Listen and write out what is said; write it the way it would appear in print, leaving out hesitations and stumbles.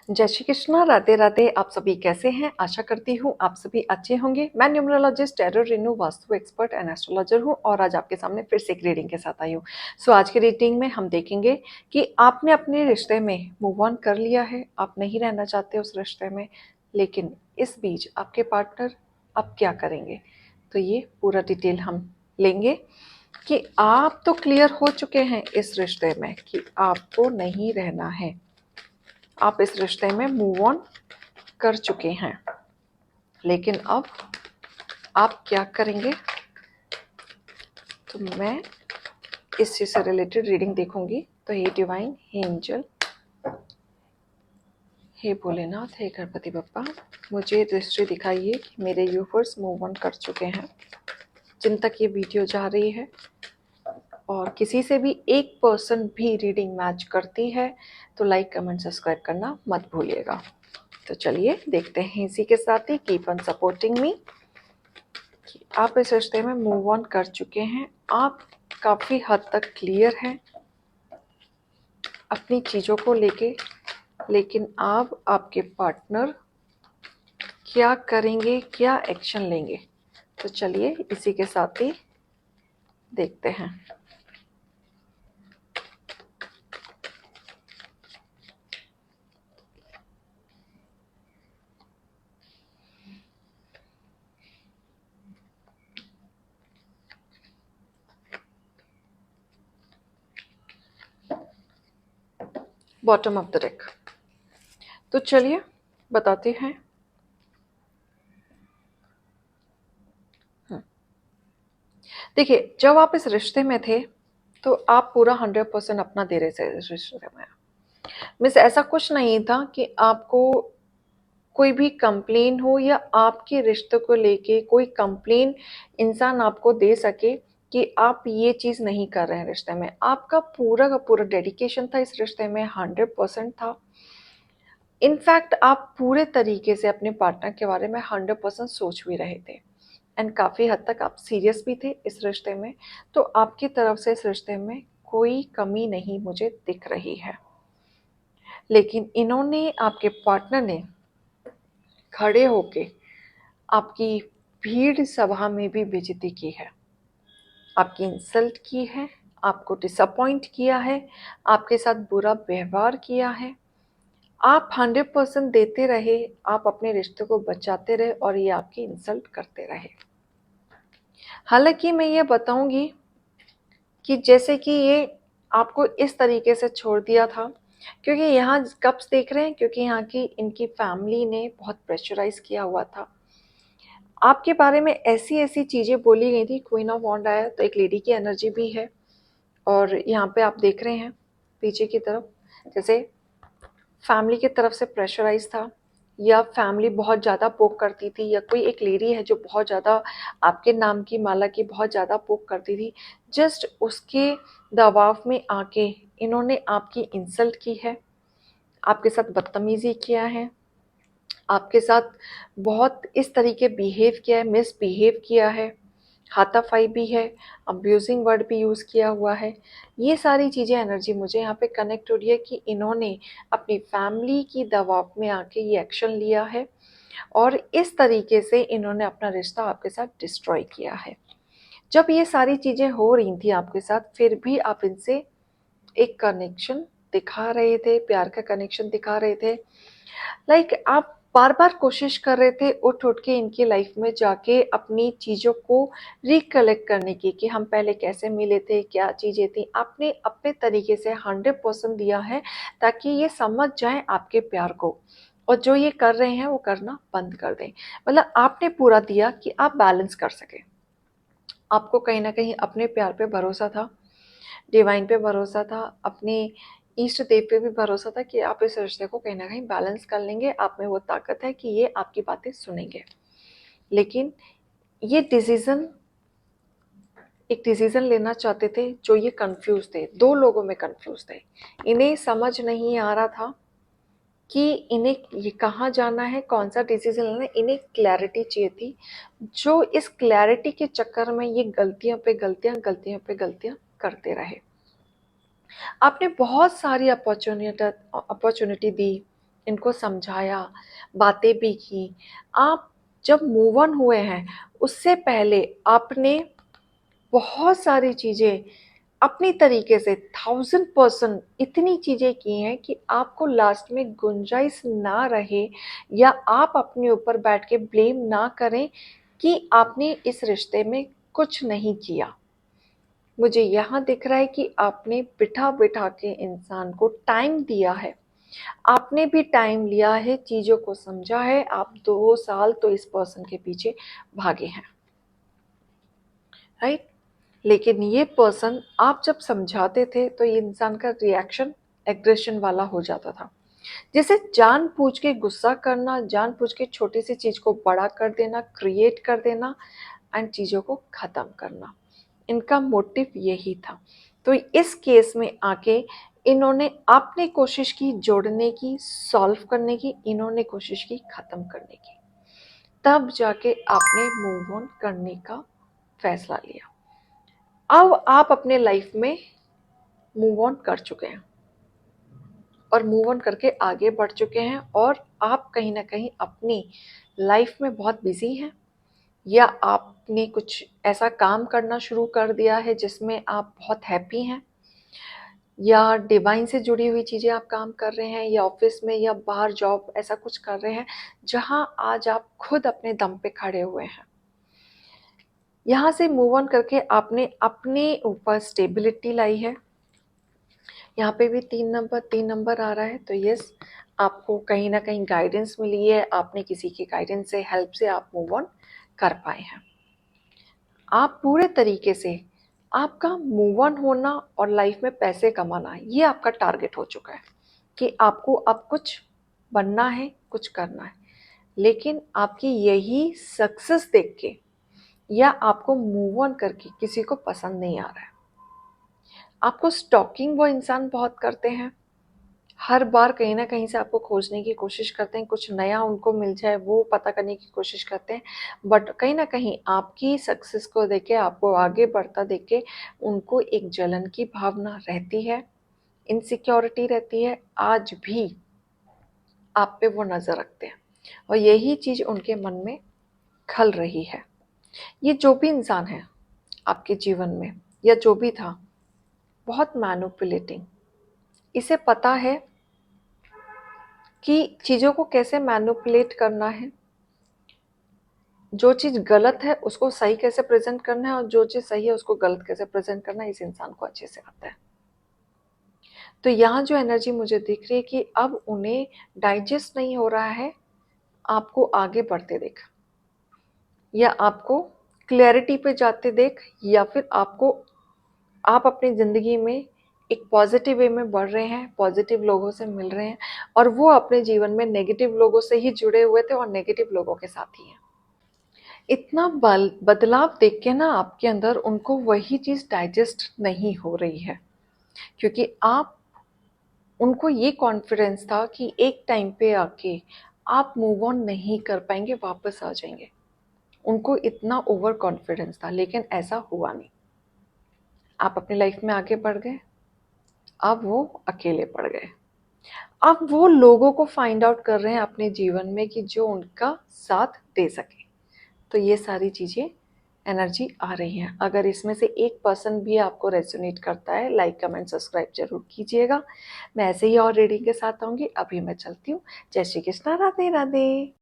जय श्री कृष्णा, राधे राधे। आप सभी कैसे हैं? आशा करती हूँ आप सभी अच्छे होंगे। मैं numerologist, tarot, Renu, vastu expert and astrologer हूँ और आज आपके सामने फिर से एक रीडिंग के साथ आई हूँ। आज की रीडिंग में हम देखेंगे कि आपने अपने रिश्ते में मूव ऑन कर लिया है, आप नहीं रहना चाहते उस रिश्ते में, लेकिन इस बीच आपके पार्टनर अब क्या करेंगे। तो ये पूरा डिटेल हम लेंगे कि आप तो क्लियर हो चुके हैं इस रिश्ते में कि आपको नहीं रहना है, आप इस रिश्ते में मूव ऑन कर चुके हैं, लेकिन अब आप क्या करेंगे। तो मैं इस चीज़ से रिलेटेड रीडिंग देखूंगी। तो हे डिवाइन, हे एंजल, हे भोलेनाथ, हे गणपति बप्पा, मुझे दृष्टि दिखाइए कि मेरे व्यूअर्स मूव ऑन कर चुके हैं, जिन तक ये वीडियो जा रही है, और किसी से भी एक पर्सन भी रीडिंग मैच करती है तो लाइक, कमेंट, सब्सक्राइब करना मत भूलिएगा। तो चलिए देखते हैं। इसी के साथ ही कीप ऑन सपोर्टिंग मी। आप इस रिश्ते में मूव ऑन कर चुके हैं, आप काफ़ी हद तक क्लियर हैं अपनी चीज़ों को लेके, लेकिन अब आपके पार्टनर क्या करेंगे, क्या एक्शन लेंगे। तो चलिए इसी के साथ ही देखते हैं। Bottom of the deck. तो चलिए बताते हैं। देखिए, जब आप इस रिश्ते में थे तो आप पूरा 100% अपना दे रहे थे इस रिश्ते में। मिस ऐसा कुछ नहीं था कि आपको कोई भी कंप्लेन हो या आपके रिश्ते को लेके कोई कंप्लेन इंसान आपको दे सके कि आप ये चीज़ नहीं कर रहे हैं रिश्ते में। आपका पूरा का पूरा डेडिकेशन था इस रिश्ते में, 100% था। इनफैक्ट आप पूरे तरीके से अपने पार्टनर के बारे में 100% सोच भी रहे थे, एंड काफ़ी हद तक आप सीरियस भी थे इस रिश्ते में। तो आपकी तरफ से इस रिश्ते में कोई कमी नहीं मुझे दिख रही है, लेकिन इन्होंने, आपके पार्टनर ने खड़े होके आपकी भीड़ सभा में भी बेइज्जती की है, आपकी इंसल्ट की है, आपको डिसअपॉइंट किया है, आपके साथ बुरा व्यवहार किया है। आप 100% देते रहे, आप अपने रिश्ते को बचाते रहे और ये आपकी इंसल्ट करते रहे। हालांकि मैं ये बताऊंगी कि जैसे कि ये आपको इस तरीके से छोड़ दिया था, क्योंकि यहाँ कब देख रहे हैं, क्योंकि यहाँ की इनकी फैमिली ने बहुत प्रेशराइज किया हुआ था। आपके बारे में ऐसी ऐसी चीज़ें बोली गई थी। क्वीन ऑफ वॉन्ड आया तो एक लेडी की एनर्जी भी है, और यहाँ पे आप देख रहे हैं पीछे की तरफ, जैसे फैमिली की तरफ से प्रेशराइज था, या फैमिली बहुत ज़्यादा पोक करती थी, या कोई एक लेडी है जो बहुत ज़्यादा आपके नाम की माला की बहुत ज़्यादा पोक करती थी। जस्ट उसके दबाव में आके इन्होंने आपकी इंसल्ट की है, आपके साथ बदतमीजी किया है, आपके साथ बहुत इस तरीके बिहेव किया है, मिसबिहेव किया है, हाथापाई भी है, अब्यूजिंग वर्ड भी यूज़ किया हुआ है। ये सारी चीज़ें एनर्जी मुझे यहाँ पे कनेक्ट हो रही है कि इन्होंने अपनी फैमिली की दबाव में आके ये एक्शन लिया है, और इस तरीके से इन्होंने अपना रिश्ता आपके साथ डिस्ट्रॉय किया है। जब ये सारी चीज़ें हो रही थी आपके साथ, फिर भी आप इनसे एक कनेक्शन दिखा रहे थे, प्यार का कनेक्शन दिखा रहे थे। आप बार बार कोशिश कर रहे थे उठ उठ के इनकी लाइफ में जाके अपनी चीज़ों को रिकलेक्ट करने की, कि हम पहले कैसे मिले थे, क्या चीज़ें थी। आपने अपने तरीके से 100% दिया है ताकि ये समझ जाएं आपके प्यार को, और जो ये कर रहे हैं वो करना बंद कर दें। मतलब आपने पूरा दिया कि आप बैलेंस कर सके। आपको कहीं ना कहीं अपने प्यार पे भरोसा था, डिवाइन पे भरोसा था, अपने इष्ट देव पे भी भरोसा था कि आप इस रिश्ते को कहीं ना कहीं बैलेंस कर लेंगे। आप में वो ताकत है कि ये आपकी बातें सुनेंगे। लेकिन ये डिसीजन, एक डिसीजन लेना चाहते थे जो ये कंफ्यूज थे, दो लोगों में कंफ्यूज थे। इन्हें समझ नहीं आ रहा था कि इन्हें ये कहाँ जाना है, कौन सा डिसीजन लेना है। इन्हें क्लैरिटी चाहिए थी, जो इस क्लैरिटी के चक्कर में ये गलतियों पे गलतियां, गलतियों पे गलतियां करते रहे। आपने बहुत सारी अपॉर्चुनिटी दी इनको समझाया, बातें भी की। आप जब मूव ऑन हुए हैं, उससे पहले आपने बहुत सारी चीज़ें अपनी तरीके से 1000% इतनी चीज़ें की हैं कि आपको लास्ट में गुंजाइश ना रहे या आप अपने ऊपर बैठ के ब्लेम ना करें कि आपने इस रिश्ते में कुछ नहीं किया। मुझे यहाँ दिख रहा है कि आपने बिठा-बिठा के इंसान को टाइम दिया है। आपने भी टाइम लिया है, चीज़ों को समझा है। आप 2 साल तो इस पर्सन के पीछे भागे हैं, राइट? लेकिन ये पर्सन आप जब समझाते थे तो ये इंसान का रिएक्शन एग्रेशन वाला हो जाता था। जैसे जानबूझ के गुस्सा करना, जानबूझ के छोटी सी चीज़ को बड़ा कर देना, क्रिएट कर देना एंड चीज़ों को ख़त्म करना। इनका मोटिव यही था। तो इस केस में आके इन्होंने आपने कोशिश की जोड़ने की, सॉल्व करने की, इन्होंने कोशिश की ख़त्म करने की। तब जाके आपने मूव ऑन करने का फैसला लिया। अब आप अपने लाइफ में मूव ऑन कर चुके हैं और मूव ऑन करके आगे बढ़ चुके हैं और आप कहीं ना कहीं अपनी लाइफ में बहुत बिजी हैं या आपने कुछ ऐसा काम करना शुरू कर दिया है जिसमें आप बहुत हैप्पी हैं या डिवाइन से जुड़ी हुई चीज़ें आप काम कर रहे हैं या ऑफिस में या बाहर जॉब ऐसा कुछ कर रहे हैं जहां आज आप खुद अपने दम पे खड़े हुए हैं। यहाँ से मूव ऑन करके आपने अपने ऊपर स्टेबिलिटी लाई है। यहाँ पे भी 3 नंबर आ रहा है, तो यस, आपको कहीं ना कहीं गाइडेंस मिली है। आपने किसी की गाइडेंस से, हेल्प से आप मूव ऑन कर पाए हैं। आप पूरे तरीके से आपका मूव ऑन होना और लाइफ में पैसे कमाना, ये आपका टारगेट हो चुका है कि आपको अब कुछ बनना है, कुछ करना है। लेकिन आपकी यही सक्सेस देख के या आपको मूव ऑन करके किसी को पसंद नहीं आ रहा है। आपको स्टॉकिंग वो इंसान बहुत करते हैं, हर बार कहीं ना कहीं से आपको खोजने की कोशिश करते हैं, कुछ नया उनको मिल जाए वो पता करने की कोशिश करते हैं। बट कहीं ना कहीं आपकी सक्सेस को देख के, आपको आगे बढ़ता देख के उनको एक जलन की भावना रहती है, इनसिक्योरिटी रहती है। आज भी आप पे वो नज़र रखते हैं और यही चीज़ उनके मन में खल रही है। ये जो भी इंसान है आपके जीवन में या जो भी था, बहुत मैनिपुलेटिंग, इसे पता है कि चीज़ों को कैसे मैनिपुलेट करना है, जो चीज़ गलत है उसको सही कैसे प्रेजेंट करना है और जो चीज़ सही है उसको गलत कैसे प्रेजेंट करना है, इस इंसान को अच्छे से आता है। तो यहाँ जो एनर्जी मुझे दिख रही है कि अब उन्हें डाइजेस्ट नहीं हो रहा है आपको आगे बढ़ते देख, या आपको क्लैरिटी पे जाते देख, या फिर आपको, आप अपनी ज़िंदगी में एक पॉजिटिव वे में बढ़ रहे हैं, पॉजिटिव लोगों से मिल रहे हैं, और वो अपने जीवन में नेगेटिव लोगों से ही जुड़े हुए थे और नेगेटिव लोगों के साथ ही हैं। इतना बदलाव देख के ना आपके अंदर उनको वही चीज़ डाइजेस्ट नहीं हो रही है, क्योंकि आप, उनको ये कॉन्फिडेंस था कि एक टाइम पे आके आप मूव ऑन नहीं कर पाएंगे, वापस आ जाएंगे। उनको इतना ओवर कॉन्फिडेंस था, लेकिन ऐसा हुआ नहीं। आप अपनी लाइफ में आगे बढ़ गए, अब वो अकेले पड़ गए। अब वो लोगों को फाइंड आउट कर रहे हैं अपने जीवन में कि जो उनका साथ दे सके। तो ये सारी चीज़ें एनर्जी आ रही हैं। अगर इसमें से एक पर्सन भी आपको रेजोनेट करता है, लाइक कमेंट सब्सक्राइब जरूर कीजिएगा। मैं ऐसे ही और रीडिंग के साथ आऊँगी। अभी मैं चलती हूँ। जय श्री कृष्णा, राधे राधे।